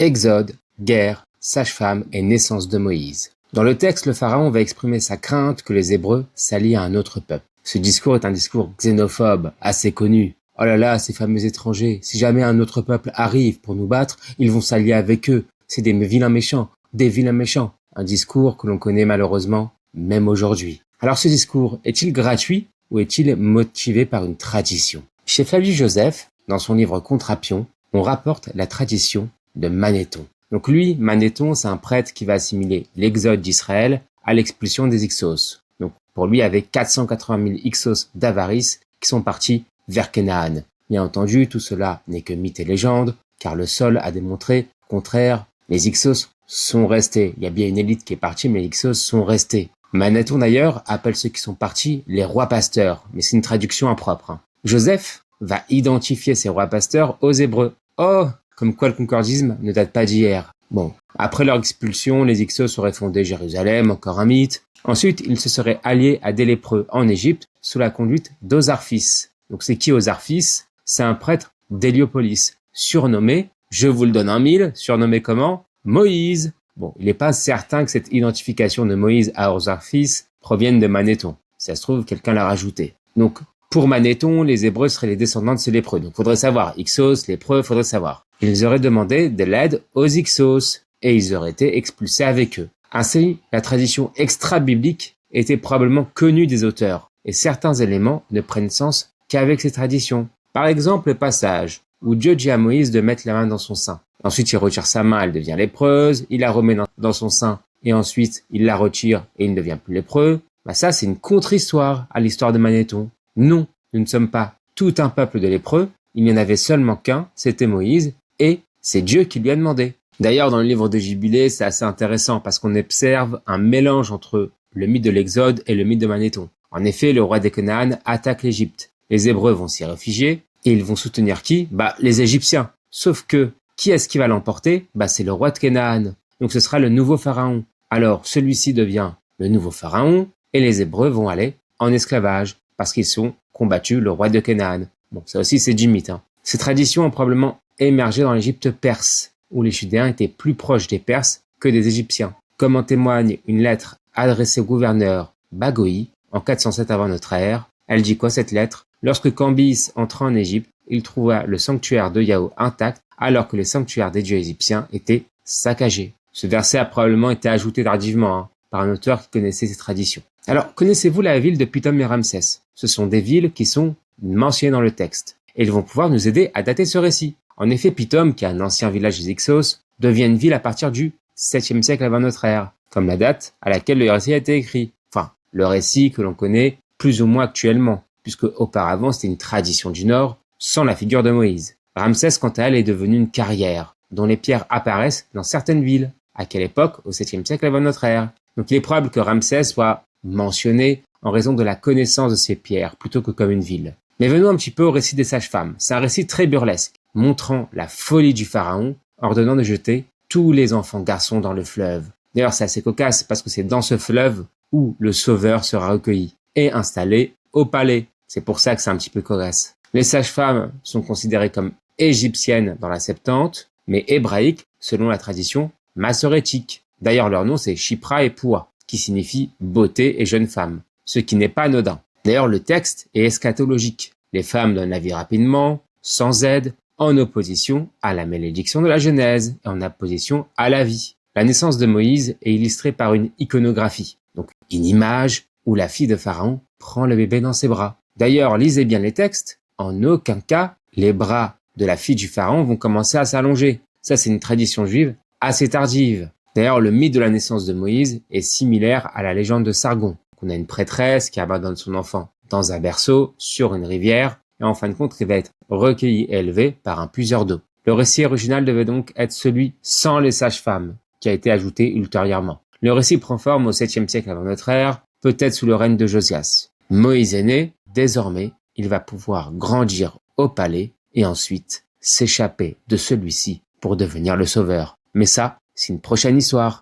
Exode, guerre, sage-femme et naissance de Moïse. Dans le texte, le pharaon va exprimer sa crainte que les Hébreux s'allient à un autre peuple. Ce discours est un discours xénophobe, assez connu. Oh là là, ces fameux étrangers, si jamais un autre peuple arrive pour nous battre, ils vont s'allier avec eux. C'est des vilains méchants, des vilains méchants. Un discours que l'on connaît malheureusement, même aujourd'hui. Alors ce discours, est-il gratuit ou est-il motivé par une tradition? Chez Flavius Joseph, dans son livre Contrapion, on rapporte la tradition de Manéthon. Donc lui, Manéthon, c'est un prêtre qui va assimiler l'exode d'Israël à l'expulsion des Hyksos. Donc pour lui, avec 480 000 Hyksos d'Avaris qui sont partis vers Canaan. Bien entendu, tout cela n'est que mythe et légende, car le sol a démontré, au contraire, les Hyksos sont restés. Il y a bien une élite qui est partie, mais les Hyksos sont restés. Manéthon d'ailleurs appelle ceux qui sont partis les rois pasteurs, mais c'est une traduction impropre. Joseph va identifier ces rois pasteurs aux Hébreux. Oh, comme quoi le concordisme ne date pas d'hier. Bon, après leur expulsion, les Hyksos auraient fondé Jérusalem, encore un mythe. Ensuite, ils se seraient alliés à des lépreux en Égypte sous la conduite d'Osarphis. Donc c'est qui Osarphis? C'est un prêtre d'Héliopolis, surnommé, je vous le donne en mille, surnommé comment? Moïse. Bon, il n'est pas certain que cette identification de Moïse à Osarphis provienne de Manéthon. Si ça se trouve, quelqu'un l'a rajouté. Donc, pour Manéthon, les Hébreux seraient les descendants de ces lépreux. Donc, faudrait savoir. Hyksos, lépreux, faudrait savoir. Ils auraient demandé de l'aide aux Hyksos et ils auraient été expulsés avec eux. Ainsi, la tradition extra-biblique était probablement connue des auteurs et certains éléments ne prennent sens qu'avec ces traditions. Par exemple, le passage où Dieu dit à Moïse de mettre la main dans son sein. Ensuite, il retire sa main, elle devient lépreuse, il la remet dans son sein et ensuite, il la retire et il ne devient plus lépreux. Bah ça, c'est une contre-histoire à l'histoire de Manéthon. Non, nous ne sommes pas tout un peuple de lépreux, il n'y en avait seulement qu'un, c'était Moïse, et c'est Dieu qui lui a demandé. D'ailleurs, dans le livre de Jubilé, c'est assez intéressant parce qu'on observe un mélange entre le mythe de l'Exode et le mythe de Manéthon. En effet, le roi des Canaan attaque l'Égypte. Les Hébreux vont s'y réfugier, et ils vont soutenir qui? Bah, les Égyptiens. Sauf que, qui est-ce qui va l'emporter? Bah, c'est le roi de Canaan. Donc ce sera le nouveau pharaon. Alors, celui-ci devient le nouveau pharaon, et les Hébreux vont aller en esclavage, parce qu'ils sont combattus le roi de Canaan. Bon, ça aussi c'est du mythe. Ces traditions ont probablement émergé dans l'Égypte perse, où les Judéens étaient plus proches des Perses que des Égyptiens. Comme en témoigne une lettre adressée au gouverneur Bagoï en 407 avant notre ère. Elle dit quoi cette lettre? Lorsque Cambis entra en Égypte, il trouva le sanctuaire de Yahoo intact, alors que les sanctuaires des dieux égyptiens étaient saccagés. Ce verset a probablement été ajouté tardivement par un auteur qui connaissait ces traditions. Alors, connaissez-vous la ville de Pithom et Ramsès? Ce sont des villes qui sont mentionnées dans le texte, et ils vont pouvoir nous aider à dater ce récit. En effet, Pithom, qui est un ancien village des Hyksos, devient une ville à partir du 7e siècle avant notre ère, comme la date à laquelle le récit a été écrit. Enfin, le récit que l'on connaît plus ou moins actuellement, puisque auparavant c'était une tradition du Nord, sans la figure de Moïse. Ramsès, quant à elle, est devenue une carrière, dont les pierres apparaissent dans certaines villes. À quelle époque? Au 7e siècle avant notre ère. Donc il est probable que Ramsès soit mentionné en raison de la connaissance de ces pierres, plutôt que comme une ville. Mais venons un petit peu au récit des sages-femmes. C'est un récit très burlesque, montrant la folie du pharaon, ordonnant de jeter tous les enfants garçons dans le fleuve. D'ailleurs, c'est assez cocasse parce que c'est dans ce fleuve où le sauveur sera recueilli et installé au palais. C'est pour ça que c'est un petit peu cocasse. Les sages-femmes sont considérées comme égyptiennes dans la Septante, mais hébraïques selon la tradition massorétique. D'ailleurs, leur nom c'est Shipra et Poua, qui signifie beauté et jeune femme, ce qui n'est pas anodin. D'ailleurs, le texte est eschatologique. Les femmes donnent la vie rapidement, sans aide, en opposition à la malédiction de la Genèse et en opposition à la vie. La naissance de Moïse est illustrée par une iconographie, donc une image où la fille de Pharaon prend le bébé dans ses bras. D'ailleurs, lisez bien les textes, en aucun cas, les bras de la fille du Pharaon vont commencer à s'allonger. Ça, c'est une tradition juive assez tardive. D'ailleurs, le mythe de la naissance de Moïse est similaire à la légende de Sargon. On a une prêtresse qui abandonne son enfant dans un berceau, sur une rivière, et en fin de compte, il va être recueilli et élevé par un puiseur d'eau. Le récit original devait donc être celui sans les sages-femmes, qui a été ajouté ultérieurement. Le récit prend forme au 7e siècle avant notre ère, peut-être sous le règne de Josias. Moïse est né, désormais, il va pouvoir grandir au palais et ensuite s'échapper de celui-ci pour devenir le sauveur. Mais ça, c'est une prochaine histoire.